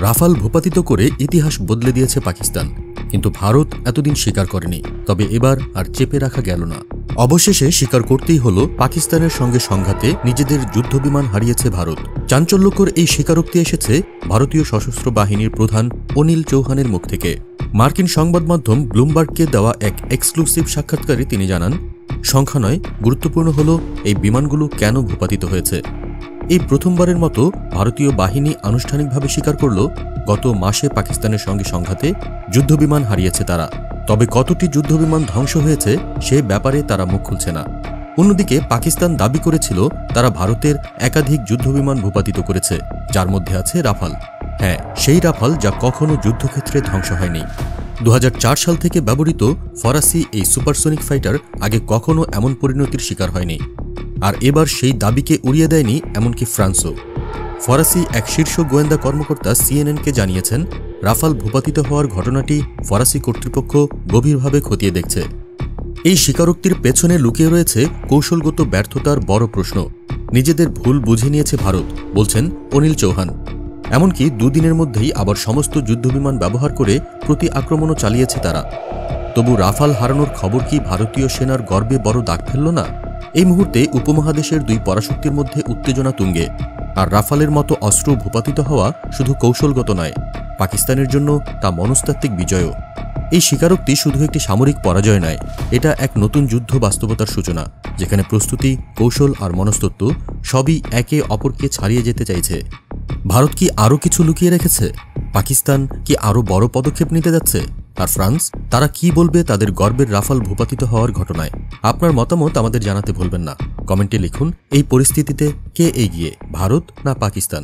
Rafale ভূপাতিত করে ইতিহাস বদলে দিয়েছে পাকিস্তান, কিন্তু ভারত এতদিন স্বীকার করেনি। তবে এবার আর চেপে রাখা গেল না। অবশেষে স্বীকার করতেই হলো, পাকিস্তানের সঙ্গে সংঘাতে নিজেদের যুদ্ধবিমান হারিয়েছে ভারত। চাঞ্চল্যকর এই স্বীকারোক্তি এসেছে ভারতীয় সশস্ত্র বাহিনীর প্রধান অনিল চৌহানের মুখ থেকে। মার্কিন সংবাদ মাধ্যম ব্লুমবার্গকে দেওয়া এক এক্সক্লুসিভ সাক্ষাৎকারে তিনি জানান, সংখ্যা নয়, গুরুত্বপূর্ণ হল এই বিমানগুলো কেন ভূপাতিত হয়েছে। এই প্রথমবারের মতো ভারতীয় বাহিনী আনুষ্ঠানিকভাবে স্বীকার করল, গত মাসে পাকিস্তানের সঙ্গে সংঘাতে যুদ্ধবিমান হারিয়েছে তারা। তবে কতটি যুদ্ধবিমান ধ্বংস হয়েছে সে ব্যাপারে তারা মুখ খুলছে না। অন্যদিকে পাকিস্তান দাবি করেছিল তারা ভারতের একাধিক যুদ্ধবিমান ভূপাতিত করেছে, যার মধ্যে আছে রাফাল। হ্যাঁ, সেই রাফাল যা কখনো যুদ্ধক্ষেত্রে ধ্বংস হয়নি। 2004 সাল থেকে ব্যবহৃত ফরাসি এই সুপারসনিক ফাইটার আগে কখনো এমন পরিণতির শিকার হয়নি। আর এবার সেই দাবিকে উড়িয়ে দেয়নি এমনকি ফ্রান্সও। ফরাসি এক শীর্ষ গোয়েন্দা কর্মকর্তা সিএনএনকে জানিয়েছেন, রাফাল ভূপাতিত হওয়ার ঘটনাটি ফরাসি কর্তৃপক্ষ গভীরভাবে খতিয়ে দেখছে। এই স্বীকারোক্তির পেছনে লুকিয়ে রয়েছে কৌশলগত ব্যর্থতার বড় প্রশ্ন। নিজেদের ভুল বুঝে নিয়েছে ভারত, বলছেন অনিল চৌহান। এমনকি দুদিনের মধ্যেই আবার সমস্ত যুদ্ধবিমান ব্যবহার করে প্রতি আক্রমণও চালিয়েছে তারা। তবু রাফাল হারানোর খবর কি ভারতীয় সেনার গর্বে বড় দাগ ফেলল না? এই মুহূর্তে উপমহাদেশের দুই পরাশক্তির মধ্যে উত্তেজনা তুঙ্গে। আর রাফালের মতো অস্ত্র ভূপাতিত হওয়া শুধু কৌশলগত নয়, পাকিস্তানের জন্য তা মনস্তাত্ত্বিক বিজয়ও। এই স্বীকারোক্তি শুধু একটি সামরিক পরাজয় নয়, এটা এক নতুন যুদ্ধ বাস্তবতার সূচনা, যেখানে প্রস্তুতি, কৌশল আর মনস্তত্ত্ব সবই একে অপরকে ছাড়িয়ে যেতে চাইছে। ভারত কি আরও কিছু লুকিয়ে রেখেছে? পাকিস্তান কি আরও বড় পদক্ষেপ নিতে যাচ্ছে? আর ফ্রান্স, তারা কি বলবে তাদের গর্বের রাফাল ভূপাতিত হওয়ার ঘটনায়? আপনার মতামত আমাদের জানাতে ভুলবেন না। কমেন্টে লিখুন, এই পরিস্থিতিতে কে এগিয়ে, ভারত না পাকিস্তান?